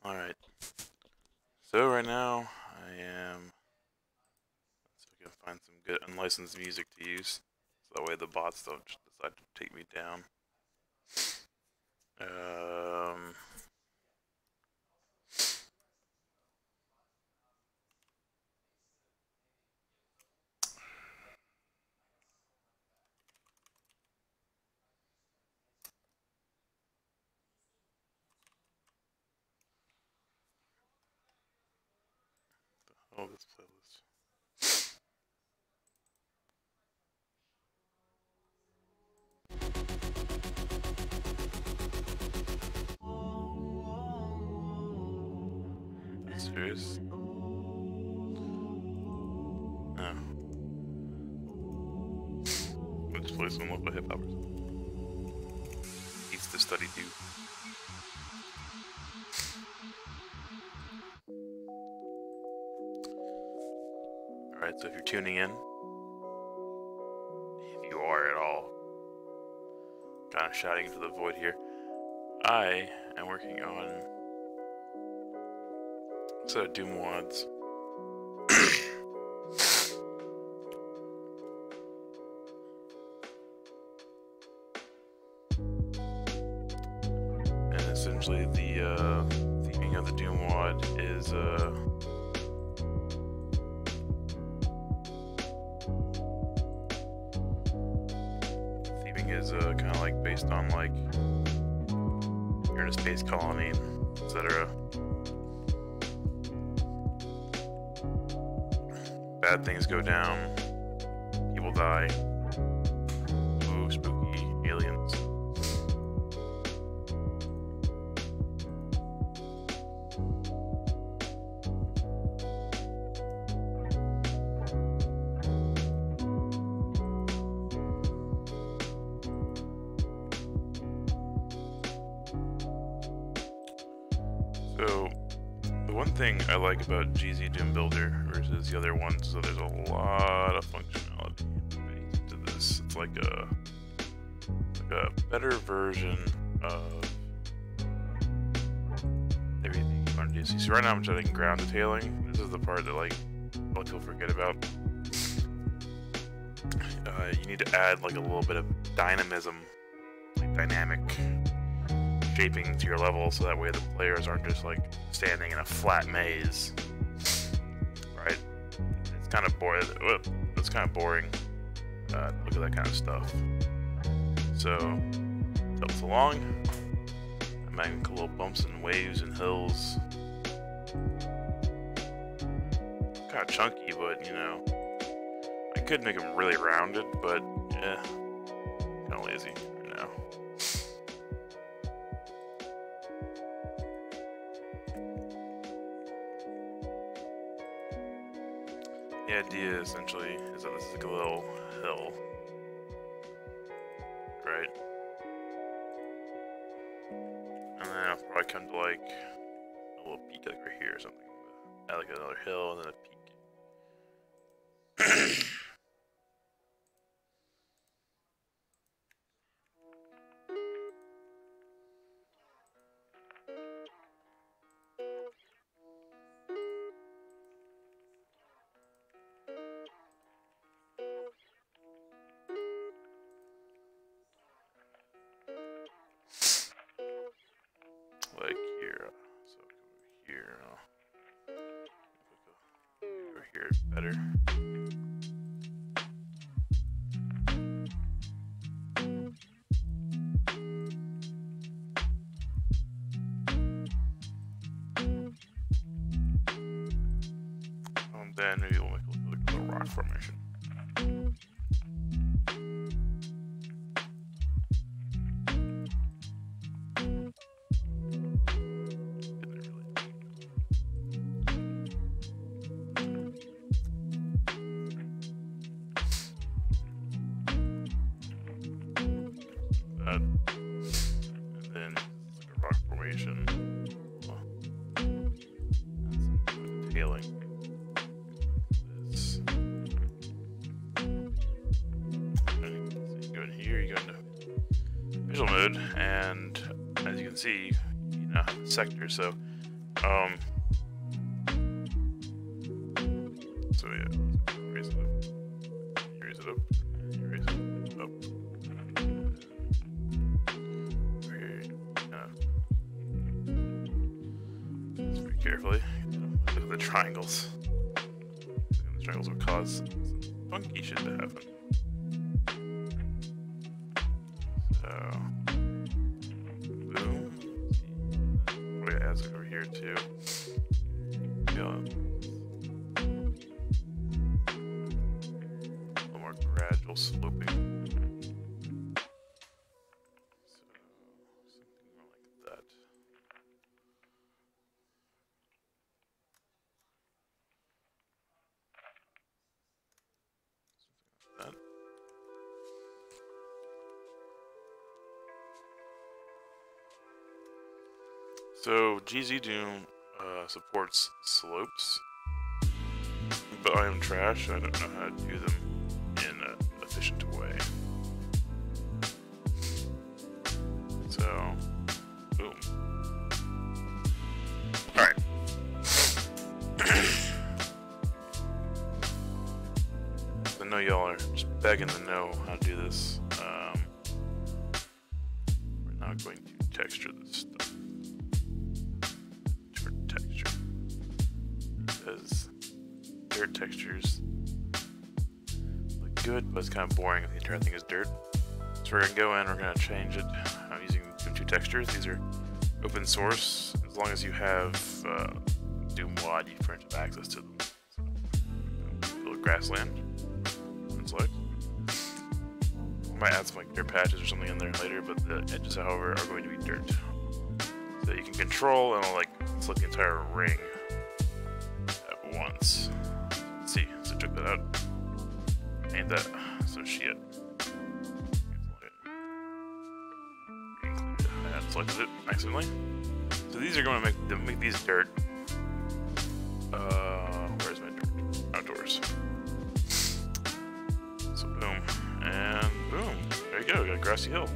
Alright. So right now I am, let's see if I can find some good unlicensed music to use. So that way the bots don't just decide to take me down. Oh, this playlist. Serious? No. Let's play some local hip hop or something. Needs to study too. Alright, so if you're tuning in, if you are at all, kind of shouting into the void here, I am working on a set of Doom mods. And essentially the theming of the Doom mod is kind of like based on like you're in a space colony, etc. Bad things go down, people die. Ooh, spooky aliens. So, the one thing I like about GZDoom Builder versus the other ones is that there's a lot of functionality baked into this. It's like a better version of everything you want to do. So right now I'm trying ground detailing. This is the part that like most people forget about. You need to add like a little bit of dynamism, like dynamic shaping to your level, so that way the players aren't just like standing in a flat maze, right? It's kind of boring. It's kind of boring. Look at that kind of stuff. So helps along. I'm adding little bumps and waves and hills. Kind of chunky, but you know, I could make them really rounded, but yeah, kind of lazy right now. The idea essentially is that this is like a little hill, right? And then I'll probably come to like a little peak like right here or something. Add like another hill and then a peak. Like here, so over here, over here is better. Then maybe we'll make a little rock formation. And then like a rock formation. And some detailing. This. And so you go in here, you go into visual mode, and as you can see, you now have the sector. So So yeah, raise it up, raise it up, raise it up. Here, very carefully. Look at the triangles. The triangles would cause some funky shit to happen. So, boom. What it adds over here too. Yeah. Gradual sloping. So something more like that. Something like that. So GZDoom supports slopes, but I am trash. I don't know how to do them in an efficient way. So, boom. Alright. I know y'all are just begging to know how to do this. We're now going to texture this stuff. For texture. Because dirt textures good, but it's kind of boring if the entire thing is dirt. So we're going to go in, we're going to change it. I'm using two textures. These are open source. As long as you have DoomWad, you can have access to them. So, little grassland. Select. I might add some like dirt patches or something in there later, but the edges, however, are going to be dirt. So you can control and like select the entire ring at once. Let's see, so check that out. Ain't that so shit? I selected it accidentally. So these are going to make these dirt. Where's my dirt? Outdoors. So boom and boom. There you go. We got a grassy hill.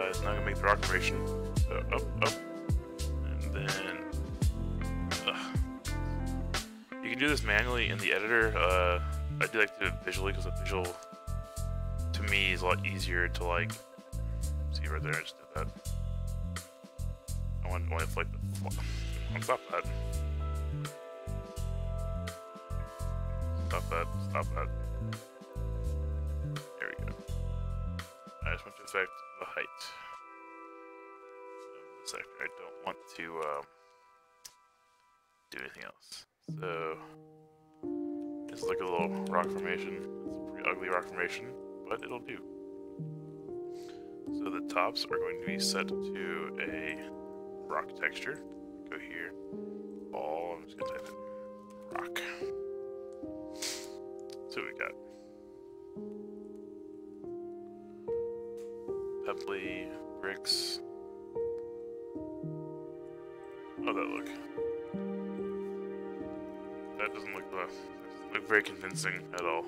It's now gonna make the rock formation. So up, and then. You can do this manually in the editor. I do like to do it visually because the visual, to me, is a lot easier to like. See right there, I just did that. I want to like the. Stop that. Stop that. Stop that. There we go. I just want to affect the height of the sector. I don't want to do anything else. So, it's like a little rock formation. It's a pretty ugly rock formation, but it'll do. So the tops are going to be set to a rock texture. Go here. Ball. I'm just going to type in rock. So we got pebbly bricks. How'd that look? That doesn't look very convincing at all.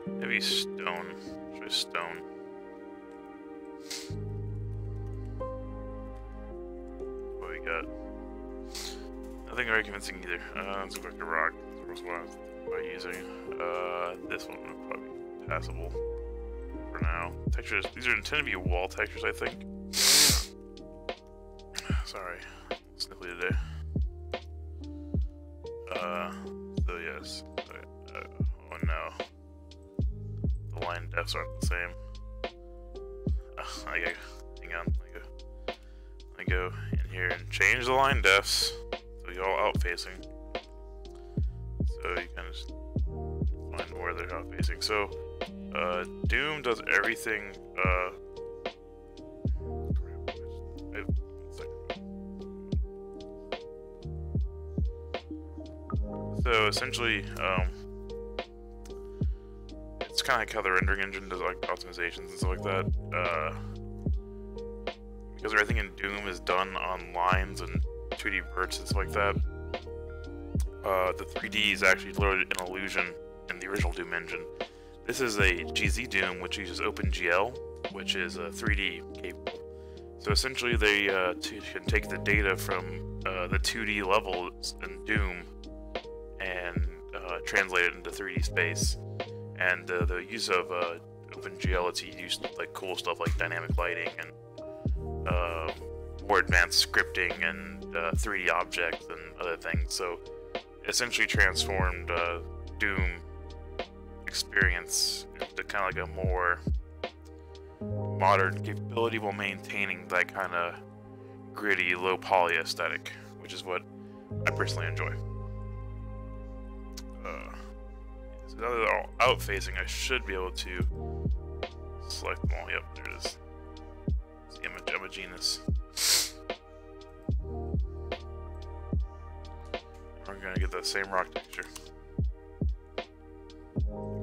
Maybe stone. Try stone. What we got? Nothing very convincing either. Let's go back to rock. That's what I was using. This one would probably be passable for now. Textures. These are intended to be wall textures, I think. Sorry, sniffly today. So yes. Oh no. The line depths aren't the same. Hang on. I go in here and change the line depths so you're all out facing. So you kind of just find where they're out facing. So Doom does everything. So essentially, it's kind of like how the rendering engine does like optimizations and stuff like that. Because everything in Doom is done on lines and 2D verts and stuff like that. The 3D is actually loaded in Illusion in the original Doom engine. This is a GZDoom which uses OpenGL, which is 3D capable. So essentially, they can take the data from the 2D levels in Doom and translate it into 3D space. And the use of OpenGL lets you use like cool stuff like dynamic lighting and more advanced scripting and 3D objects and other things. So essentially transformed Doom experience into kind of like a more modern capability while maintaining that kind of gritty, low poly aesthetic, which is what I personally enjoy. So now that they're all out facing, I should be able to select them all. Yep, there it is. It's homogeneous. We're gonna get that same rock texture.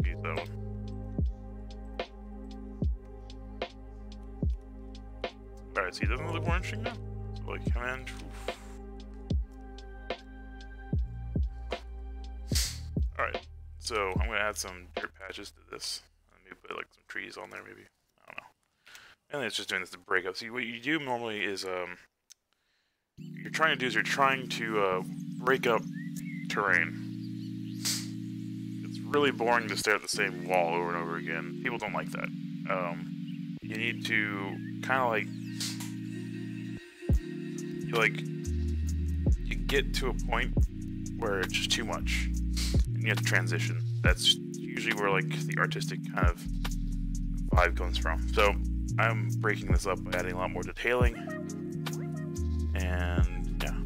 Use that one. Alright, see, doesn't it look more interesting now? So, like, command. Alright, so I'm gonna add some dirt patches to this. Maybe put like some trees on there, maybe. I don't know. And then it's just doing this to break up. See, what you do normally is, you're trying to break up terrain. It's really boring to stare at the same wall over and over again. People don't like that. You need to kind of like, you get to a point where it's just too much, and you have to transition. That's usually where like the artistic kind of vibe comes from. So I'm breaking this up by adding a lot more detailing, and yeah,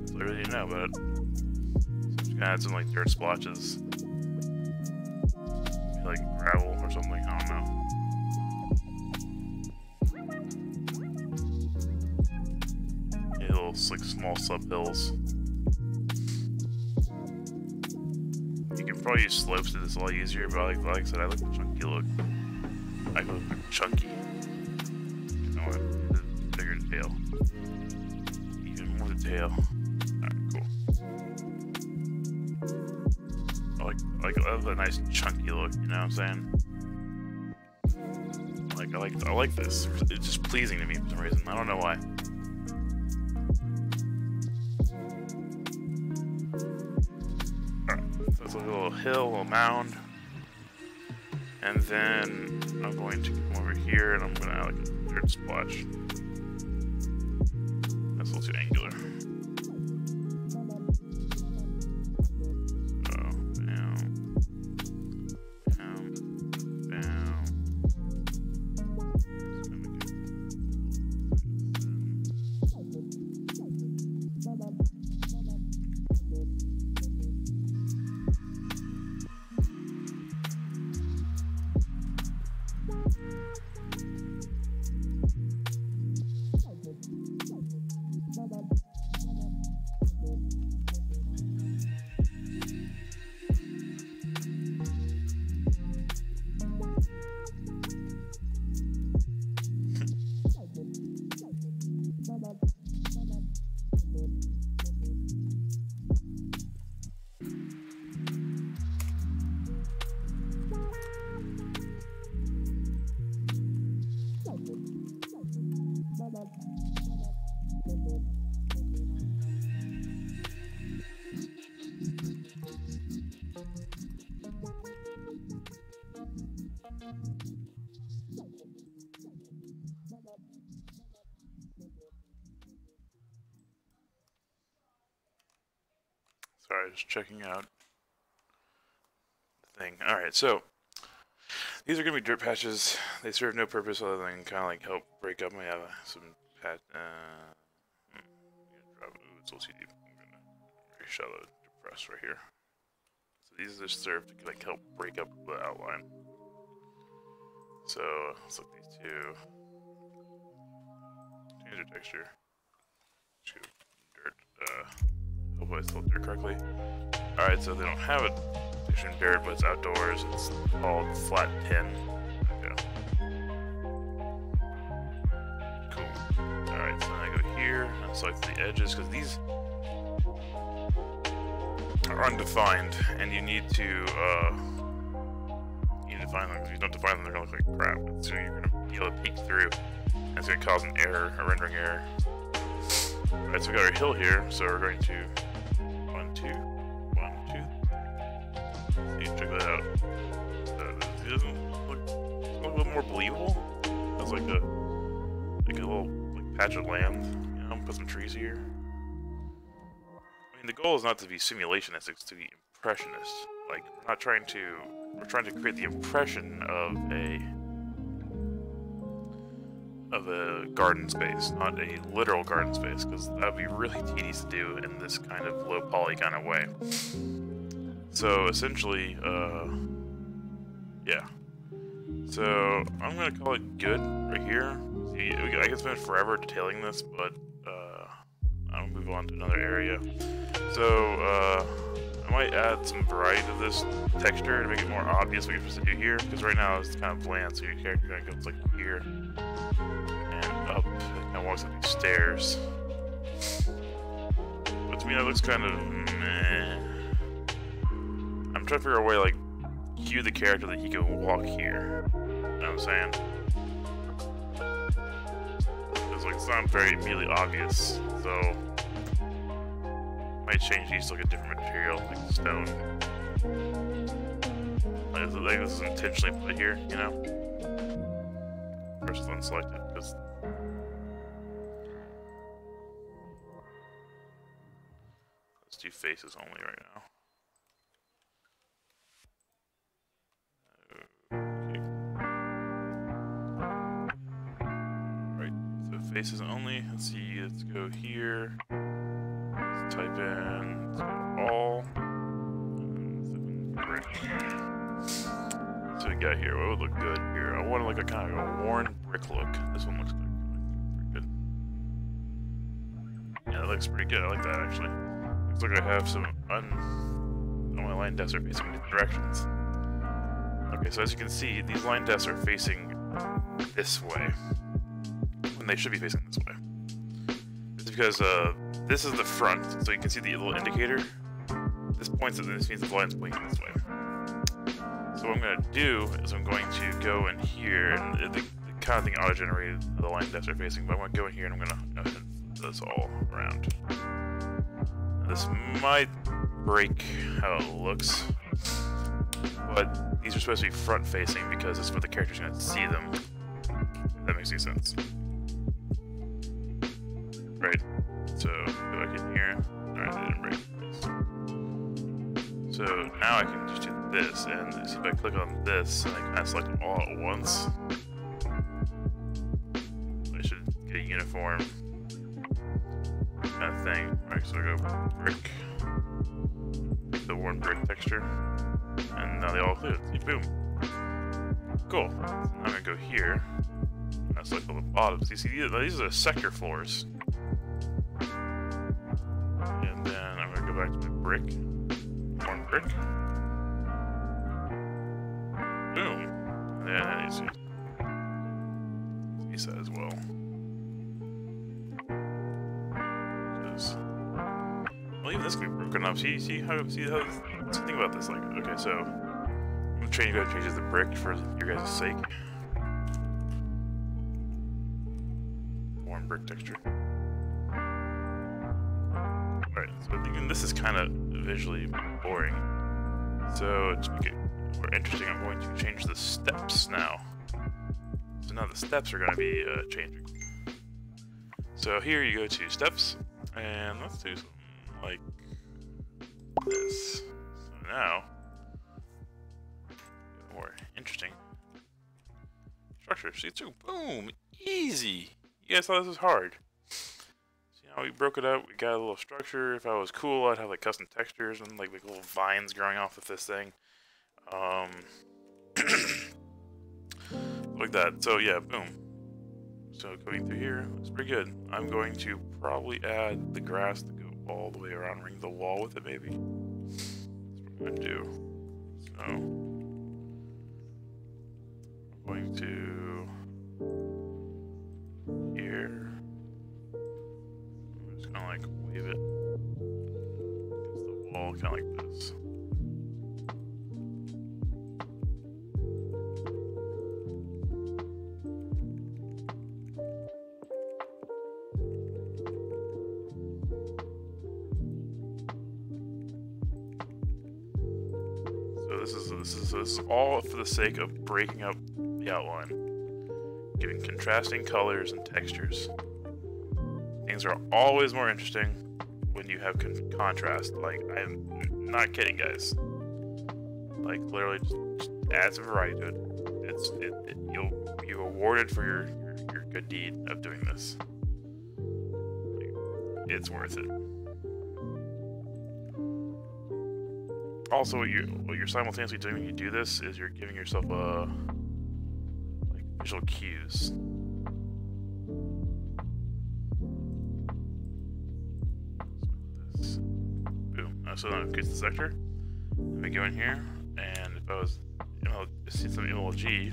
that's all I really need to know about it. So I'm just gonna add some like dirt splotches, maybe like gravel or something. I don't know. Like small sub hills. You can probably use slopes to this a lot easier, but like I said, I like the chunky look. I go chunky. You know what? Bigger detail. Even more detail. Alright, cool. I love a nice chunky look, you know what I'm saying? I like this. It's just pleasing to me for some reason. I don't know why. A little hill, a little mound, and then I'm going to come over here and I'm going to add like a dirt splotch. That's a little too angular. So, bam, bam, bam. Sorry, just checking out the thing. Alright, so these are going to be dirt patches. They serve no purpose other than kind of like help break up. I have some patch. It's a little too deep. I'm going to very shallow depress right here. So these just serve to like help break up the outline. So let's look at these two. Change their texture to dirt. Hopefully I spelled dirt correctly. Alright, so they don't have it texture in dirt, but it's outdoors. It's called flat tin. Okay. Cool. Alright, so then I go here and select the edges, because these are undefined, and you need to define them. If you don't define them, they're gonna look like crap. So you're gonna be able to peek through. That's going to cause an error, a rendering error. Alright, so we got our hill here, so we're going to 1, 2, 1, 2. See, check that out. It doesn't look a little more believable. It's like a little like patch of land. You know, put some trees here. I mean, the goal is not to be simulationist; it's to be impressionist. Like, we're trying to create the impression of a garden space, not a literal garden space, because that would be really tedious to do in this kind of low poly kind of way. So essentially, yeah. So I'm gonna call it good right here. See, I could spend forever detailing this, but I'll move on to another area. So I might add some variety to this texture to make it more obvious what you're supposed to do here, because right now it's kind of bland, so your character kind of goes like here and up, and kind of walks up these stairs. But to me, that looks kind of meh. I'm trying to figure out a way to like cue the character that he can walk here. You know what I'm saying? It's not very immediately obvious, so I might change these to like a different material, like stone. Like this is intentionally put here, you know? Versus unselected, because let's do faces only right now. Faces only. Let's see. Let's go here. Let's type in. Let's go all. Brick. So we got here. What would look good here? I want like a kind of a worn brick look. This one looks pretty good. Yeah, that looks pretty good. I like that actually. Looks like I have some my line desks are facing different directions. Okay, so as you can see, these line desks are facing this way. They should be facing this way. It's because this is the front, so you can see the little indicator. This points at this means the line's pointing this way. So what I'm going to do is I'm going to go in here, and the kind of thing auto-generated the line desks are facing, but I'm going to go in here and I'm going to flip this all around. Now, this might break how it looks, but these are supposed to be front-facing because this is what the character's going to see them. If that makes any sense. Right, so go back in here. Alright, I didn't break. So now I can just do this, and see if I click on this, and I kind of select them all at once. I should get a uniform kind of thing. Alright, so I go brick, pick the worn brick texture, and now they all include. See, boom. Cool. So now I'm gonna go here, and I select all the bottoms. You see, these are the sector floors. And then I'm going to go back to my brick. Worn brick. Boom. And then you see east side as well. Because, well, even this can be broken up. See how let's think about this. Like, okay, so I'm going to train you guys to change the brick for your guys' sake. Worn brick texture. Alright, so even this is kind of visually boring. So to make it more interesting, I'm going to change the steps now. So now the steps are going to be changing. So here you go to steps, and let's do something like this. So now, more interesting structure. See, it's boom, easy. You guys thought this was hard. We broke it up, we got a little structure. If I was cool, I'd have like custom textures and like little vines growing off of this thing. Like that. So yeah, boom. So going through here, looks pretty good. I'm going to probably add the grass to go all the way around, ring the wall with it maybe. That's what I'm going to do. So, I'm going to here. Kind of like wave it against the wall, kind of like this. this is all for the sake of breaking up the outline, giving contrasting colors and textures. Things are always more interesting when you have contrast. Like, I'm not kidding, guys. Like, literally, just add some variety to it. You'll be rewarded for your good deed of doing this. Like, it's worth it. Also, what you're simultaneously doing when you do this is you're giving yourself like visual cues. This. Boom. So then it creates the sector. Let me go in here, and if I was, see some MLG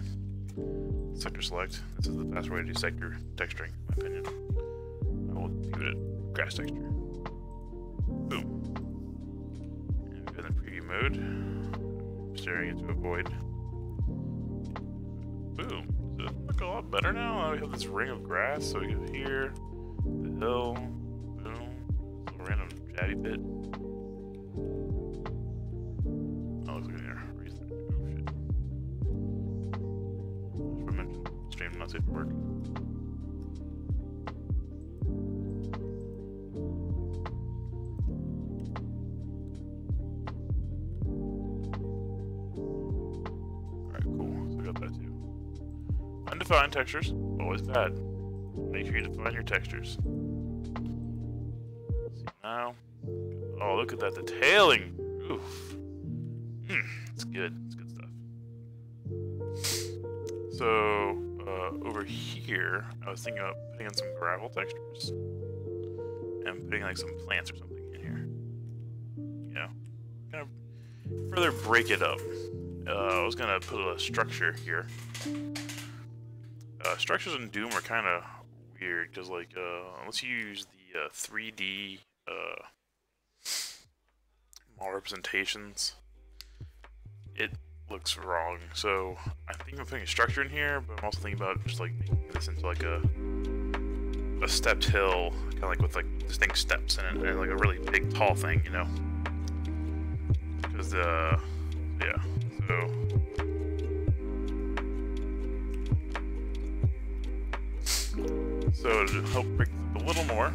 sector select. This is the fast way to do sector texturing, in my opinion. I will give it a grass texture. Boom. In the preview mode, staring into a void. Boom. Does it look a lot better now? We have this ring of grass, so we go here, the hill, boom, this little random jabby pit. Oh, looks like here. Oh shit. That's what I mentioned. Stream not safe for work. Undefined textures, always bad. Make sure you define your textures. See now. Oh, look at that detailing. Oof. It's good. It's good stuff. So, over here, I was thinking about putting in some gravel textures and putting like some plants or something in here. You know, kind of further break it up. I was gonna put a structure here. Structures in Doom are kind of weird because, like, unless you use the 3D model representations, it looks wrong. So I think I'm putting a structure in here, but I'm also thinking about just like making this into like a stepped hill, kind of like with like distinct steps in it, and like a really big tall thing, you know? Because yeah, so. So to help break this up a little more,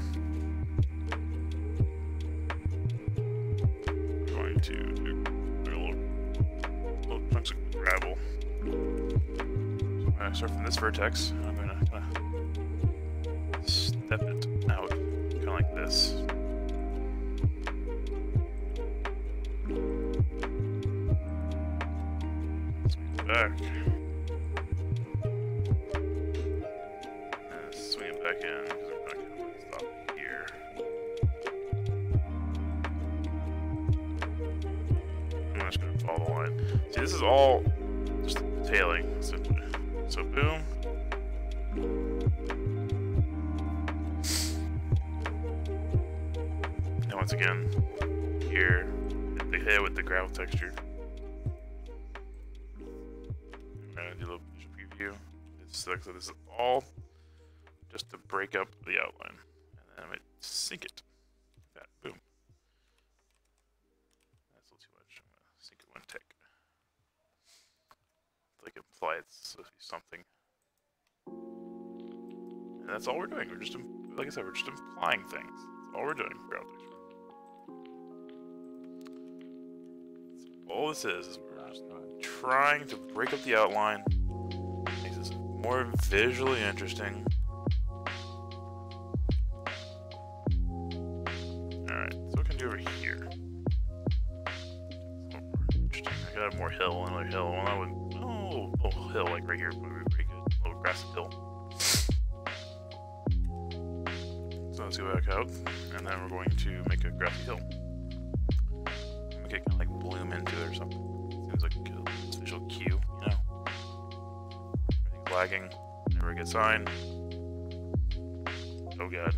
I'm going to do little chunks of gravel. So I'm going to start from this vertex, and I'm going to kind of step it out, kind of like this. Swing it back. Back in because I'm going to stop here. I'm just going to follow the line. See, this is all just detailing. So boom. And once again, here, hit the head with the gravel texture. I'm going to do a little visual preview. So this is all just to break up the outline, and then I'm going to sync it. Like that, boom. That's a little too much. I'm going to sync it one tick. Like imply it's supposed to be something. And that's all we're doing. We're just, like I said, we're just implying things. That's all we're doing. Gravel texture. That's all this is we're just trying to break up the outline, makes this more visually interesting. Over here. Interesting. I got more hill, another hill. Well, that would, little hill like right here would be pretty good. A little grassy hill. So let's go back out, and then we're going to make a grassy hill. Make it kind of like bloom into it or something. Seems like a visual cue, you know. Everything's lagging. Never a good sign. Oh god.